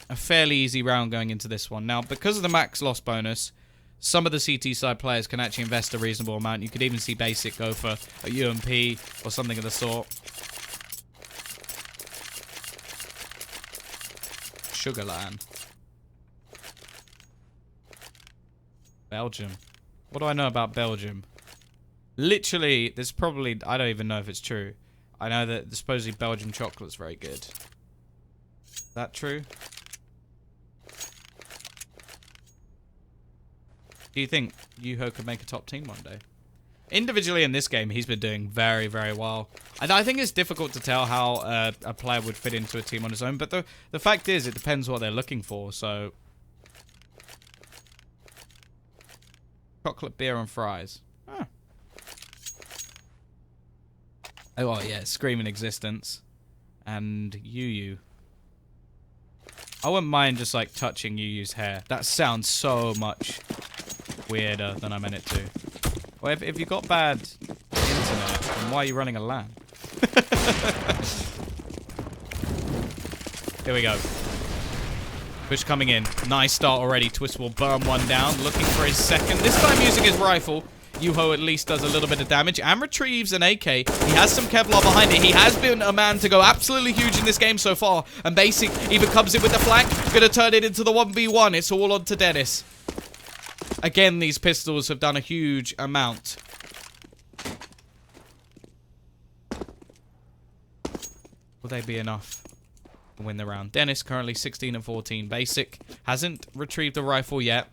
a fairly easy round going into this one. Now, because of the max loss bonus, some of the CT side players can actually invest a reasonable amount. You could even see Basic go for a UMP or something of the sort. Sugarland. Belgium. What do I know about Belgium? Literally, there's probably... I don't even know if it's true. I know that supposedly Belgian chocolate's very good. Is that true? Do you think Yuho could make a top team one day? Individually in this game, he's been doing very, very well. And I think it's difficult to tell how a player would fit into a team on his own. But the fact is, it depends what they're looking for. So, chocolate, beer, and fries. Huh. Oh, well, yeah, Screaming Existence. And Yu. I wouldn't mind just, like, touching Yu's hair. That sounds so much weirder than I meant it to. Well, if you've got bad internet, then why are you running a LAN? Here we go. Push coming in. Nice start already. Twist will burn one down. Looking for his second. This time using his rifle. Yuho at least does a little bit of damage and retrieves an AK. He has some Kevlar behind it. He has been a man to go absolutely huge in this game so far. And Basic even comes in with the flank. Gonna turn it into the 1v1. It's all on to Dennis. Again, these pistols have done a huge amount. Will they be enough to win the round? Dennis currently 16 and 14. Basic hasn't retrieved a rifle yet.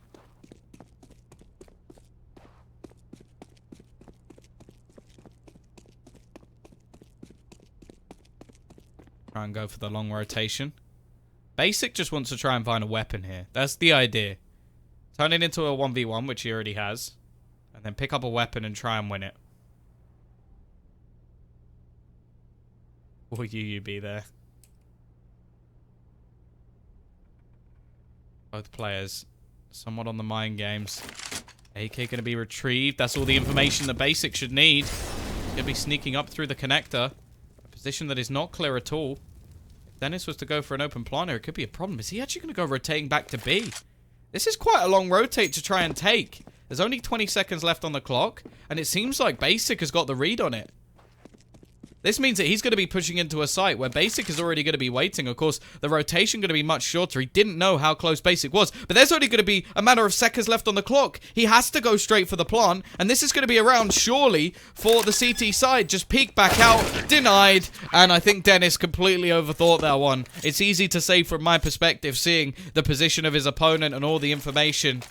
Try and go for the long rotation. Basic just wants to try and find a weapon here. That's the idea. Turn it into a 1v1, which he already has. And then pick up a weapon and try and win it. Will you be there? Both players somewhat on the mind games. AK going to be retrieved. That's all the information the Basic should need. Going to be sneaking up through the connector. A position that is not clear at all. If Dennis was to go for an open planter, it could be a problem. Is he actually going to go rotating back to B? This is quite a long rotate to try and take. There's only 20 seconds left on the clock. And it seems like Basic has got the read on it. This means that he's going to be pushing into a site where Basic is already going to be waiting. Of course, the rotation going to be much shorter. He didn't know how close Basic was. But there's only going to be a matter of seconds left on the clock. He has to go straight for the plant. And this is going to be around, surely, for the CT side. Just peek back out. Denied. And I think Dennis completely overthought that one. It's easy to say from my perspective, seeing the position of his opponent and all the information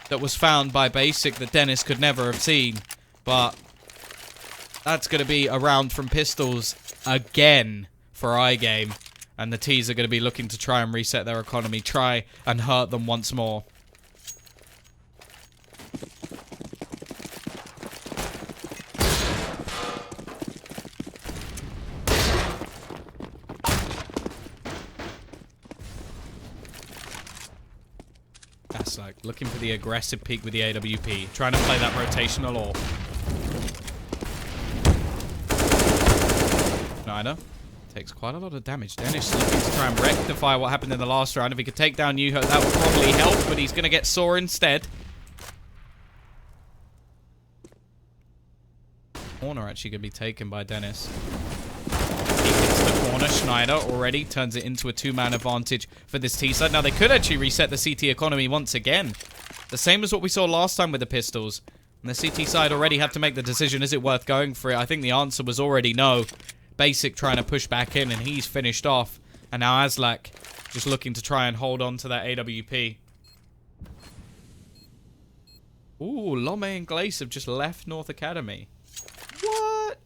that was found by Basic that Dennis could never have seen. But that's going to be a round from pistols again for iGame. And the T's are going to be looking to try and reset their economy. Try and hurt them once more. That's like looking for the aggressive peak with the AWP. Trying to play that rotational or Schneider takes quite a lot of damage. Dennis looking to try and rectify what happened in the last round. If he could take down Yuho, that would probably help, but he's going to get Saw instead. Corner actually going to be taken by Dennis. He hits the corner. Schneider already turns it into a two-man advantage for this T-side. Now, they could actually reset the CT economy once again. The same as what we saw last time with the pistols. And the CT side already had to make the decision, is it worth going for it? I think the answer was already no. Basic trying to push back in, and he's finished off. And now Aslak just looking to try and hold on to that AWP. Ooh, Lome and Glace have just left North Academy. What?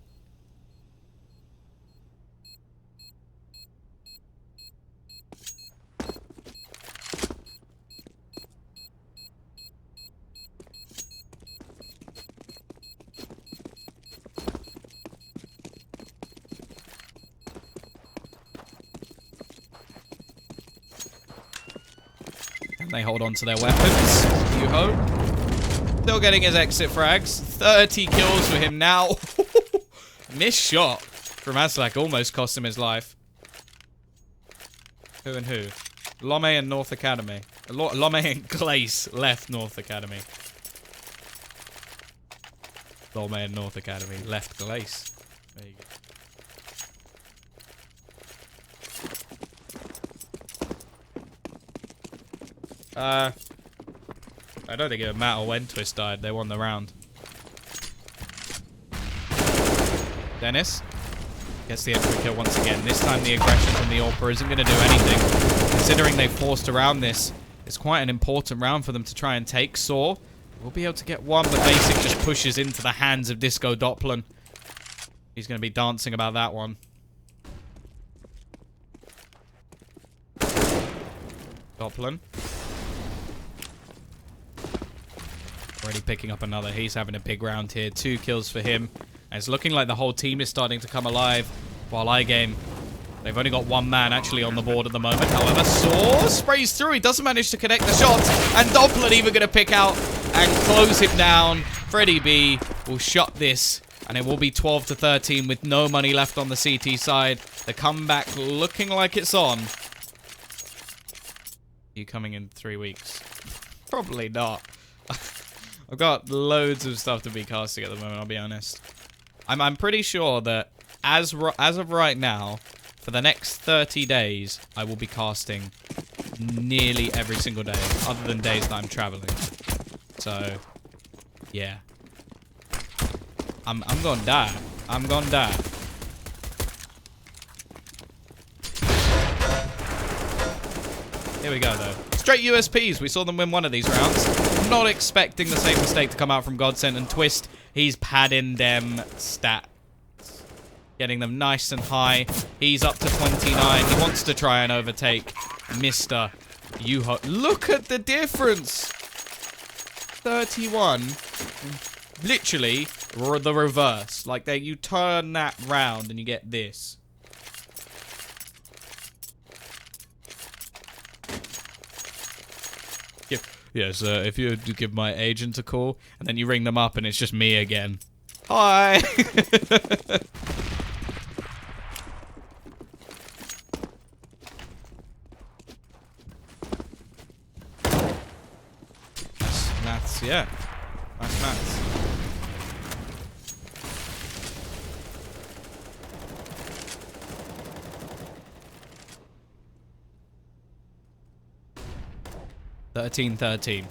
They hold on to their weapons. Yuho still getting his exit frags. 30 kills for him now. Missed shot from Aslak almost cost him his life. Who and who? Lome and North Academy. Lome and Glace left North Academy. Lome and North Academy left Glace. There you go. I don't think it would matter when Twist died. They won the round. Dennis gets the entry kill once again. This time the aggression from the AWPer isn't going to do anything. Considering they forced around this, it's quite an important round for them to try and take. Saw will be able to get one, but Basic just pushes into the hands of Disco Doppler. He's going to be dancing about that one. Doppler. Already picking up another. He's having a big round here. 2 kills for him. And it's looking like the whole team is starting to come alive. While iGame, they've only got one man actually on the board at the moment. However, Saw sprays through. He doesn't manage to connect the shots. And Doppler even going to pick out and close him down. Freddie B will shut this. And it will be 12-13 with no money left on the CT side. The comeback looking like it's on. You coming in 3 weeks? Probably not. I've got loads of stuff to be casting at the moment, I'll be honest. I'm pretty sure that as of right now, for the next 30 days, I will be casting nearly every single day, other than days that I'm traveling. So, yeah. I'm gonna die. I'm gonna die. Here we go, though. Straight USPs. We saw them win one of these rounds. Not expecting the same mistake to come out from GODSENT and Twist. He's padding them stats. Getting them nice and high. He's up to 29. He wants to try and overtake Mr. Yuho. Look at the difference. 31. Literally the reverse. Like, you turn that round and you get this. Yes, if you give my agent a call, and then you ring them up and it's just me again. Hi! Maths, yeah. That's maths. (13-13). An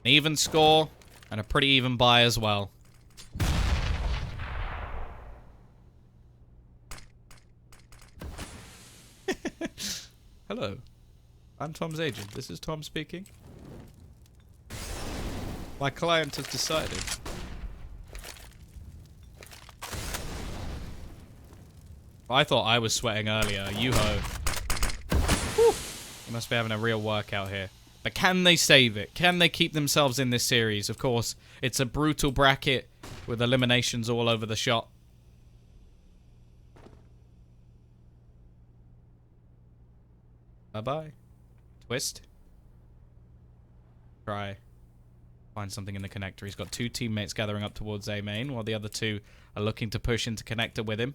even score and a pretty even buy as well. Hello. I'm Tom's agent. This is Tom speaking. My client has decided. I thought I was sweating earlier. Yuho. Whew. You must be having a real workout here. But can they save it? Can they keep themselves in this series? Of course, it's a brutal bracket with eliminations all over the shop. Bye-bye. Twist. Try. Find something in the connector. He's got two teammates gathering up towards A main, while the other two are looking to push into connector with him.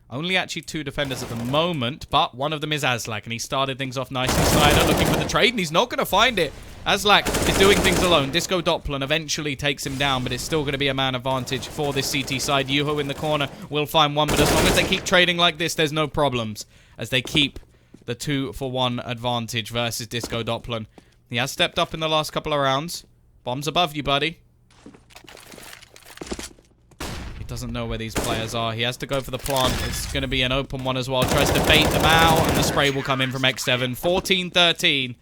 Only actually two defenders at the moment, but one of them is Azlak, and he started things off nicely. Snyder looking for the trade, and he's not going to find it. Azlak is doing things alone. Disco Doppler eventually takes him down, but it's still going to be a man advantage for this CT side. Yuho in the corner will find one, but as long as they keep trading like this, there's no problems, as they keep the 2-for-1 advantage versus Disco Doppler. He has stepped up in the last couple of rounds. Bomb's above you, buddy. Doesn't know where these players are. He has to go for the plant. It's going to be an open one as well. Tries to bait them out, and the spray will come in from X7. 14-13.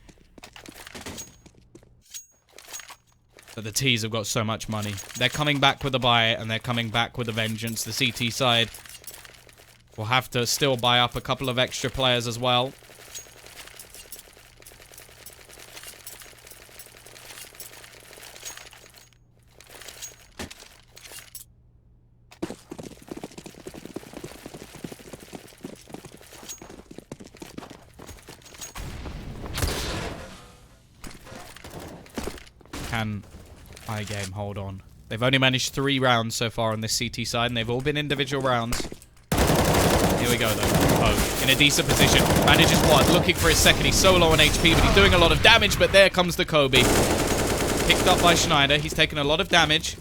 But the T's have got so much money. They're coming back with a buy, and they're coming back with a vengeance. The CT side will have to still buy up a couple of extra players as well. Can iGame hold on? They've only managed 3 rounds so far on this CT side, and they've all been individual rounds. Here we go, though. Oh, in a decent position. Manages one, looking for his second. He's so low on HP, but he's doing a lot of damage, but there comes the Kobe. Picked up by Schneider. He's taken a lot of damage.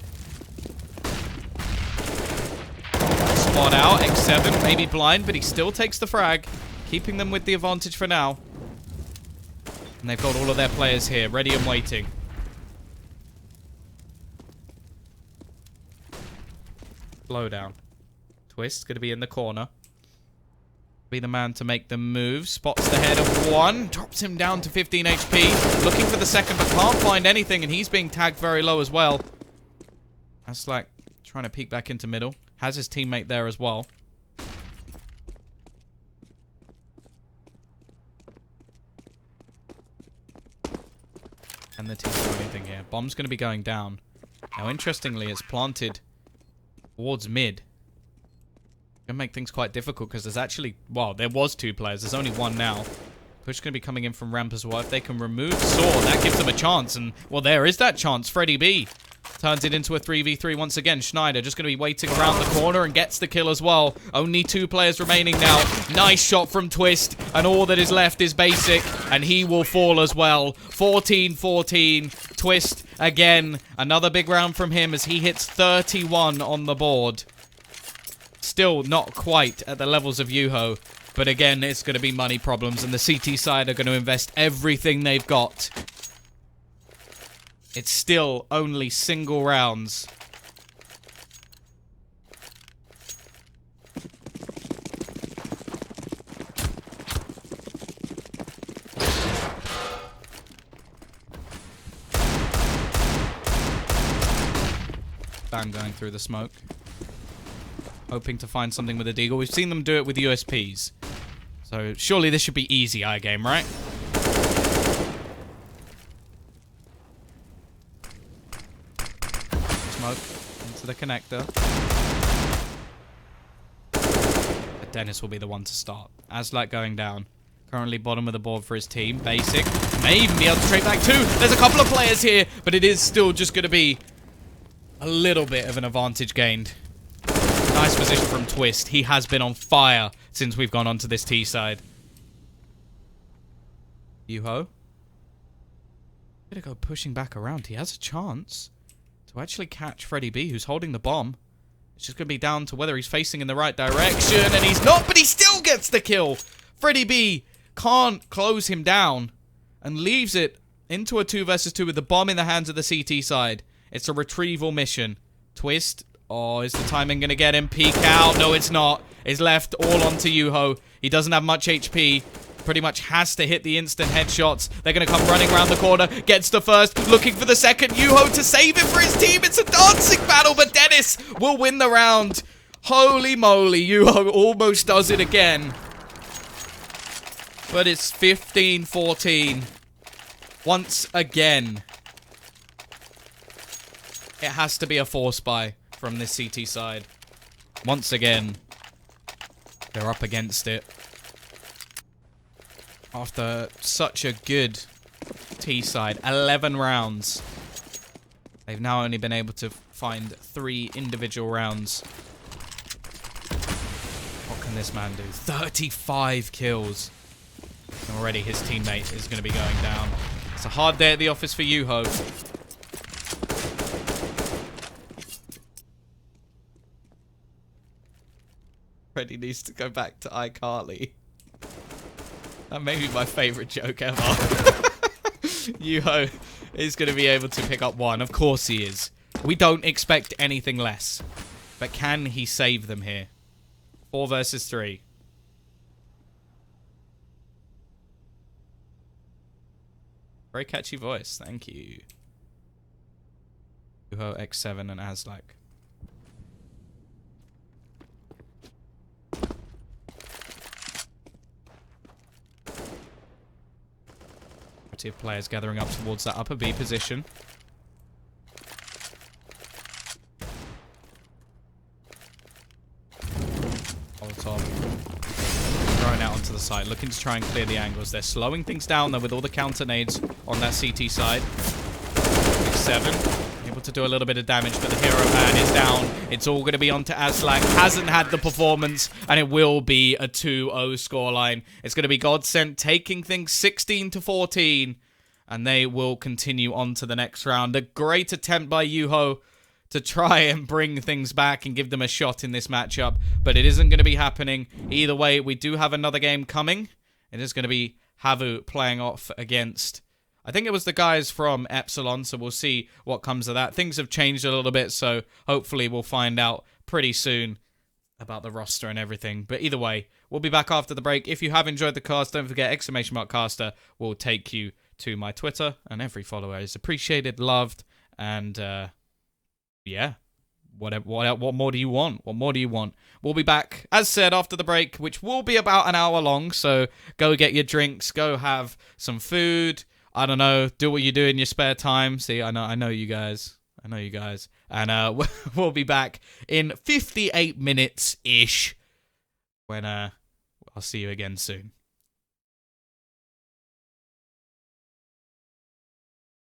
Spot out. X7, maybe blind, but he still takes the frag. Keeping them with the advantage for now. And they've got all of their players here, ready and waiting. Slowdown. Twist, going to be in the corner. Be the man to make the move. Spots the head of one. Drops him down to 15 HP. Looking for the second, but can't find anything, and he's being tagged very low as well. That's like trying to peek back into middle. Has his teammate there as well. And the team's doing anything here. Bomb's going to be going down. Now, interestingly, it's planted towards mid. Gonna make things quite difficult because there's actually, well, there was 2 players. There's only 1 now. Push gonna be coming in from ramp as well. If they can remove Sword, that gives them a chance. And, well, there is that chance. Freddy B turns it into a 3v3 once again. Schneider just gonna be waiting around the corner and gets the kill as well. Only 2 players remaining now. Nice shot from Twist. And all that is left is Basic. And he will fall as well. 14-14. Twist again. Another big round from him as he hits 31 on the board. Still not quite at the levels of Yuho. But again, it's going to be money problems. And the CT side are going to invest everything they've got. It's still only single rounds. Bam going through the smoke. hoping to find something with a deagle. We've seen them do it with USPs. So surely this should be easy, iGame, right? Smoke into the connector. But Dennis will be the one to start. Aslak going down. Currently bottom of the board for his team. Basic. May even be able to trade back too. There's a couple of players here, but it is still just going to be a little bit of an advantage gained. Nice position from Twist. He has been on fire since we've gone onto this T side. Yuho. Gonna go pushing back around. He has a chance to actually catch Freddie B, who's holding the bomb. It's just gonna be down to whether he's facing in the right direction, and he's not, but he still gets the kill. Freddie B can't close him down and leaves it into a 2 versus 2 with the bomb in the hands of the CT side. It's a retrieval mission. Twist. Oh, is the timing going to get him? Peek out. No, it's not. It's left all onto Yuho. He doesn't have much HP. Pretty much has to hit the instant headshots. They're going to come running around the corner. Gets the first. Looking for the second. Yuho to save it for his team. It's a dancing battle, but Dennis will win the round. Holy moly. Yuho almost does it again. But it's 15-14. Once again. It has to be a force buy from this CT side. Once again, they're up against it. After such a good T side, 11 rounds. They've now only been able to find 3 individual rounds. What can this man do? 35 kills. And already his teammate is going to be going down. It's a hard day at the office for Yuho. Freddie needs to go back to iCarly. That may be my favorite joke ever. Yuho is going to be able to pick up 1. Of course he is. We don't expect anything less. But can he save them here? 4 versus 3. Very catchy voice. Thank you. Yuho, X7, and Aslak. Of players gathering up towards that upper B position. On top. Thrown out onto the side, looking to try and clear the angles. They're slowing things down though with all the counter nades on that CT side. 6-7. Able to do a little bit of damage, but the hero man is down. It's all going to be onto Aslak. Hasn't had the performance, and it will be a 2-0 scoreline. It's going to be GODSENT taking things 16-14, and they will continue on to the next round. A great attempt by Yuho to try and bring things back and give them a shot in this matchup, but it isn't going to be happening. Either way, we do have another game coming. It is going to be Havu playing off against, I think it was the guys from Epsilon, so we'll see what comes of that. Things have changed a little bit, so hopefully we'll find out pretty soon about the roster and everything. But either way, we'll be back after the break. If you have enjoyed the cast, don't forget !caster will take you to my Twitter, and every follower is appreciated, loved, and yeah. What more do you want? What more do you want? We'll be back, as said, after the break, which will be about an hour long, so go get your drinks, go have some food, I don't know, do what you do in your spare time. See, I know you guys. I know you guys. And we'll be back in 58 minutes-ish when I'll see you again soon.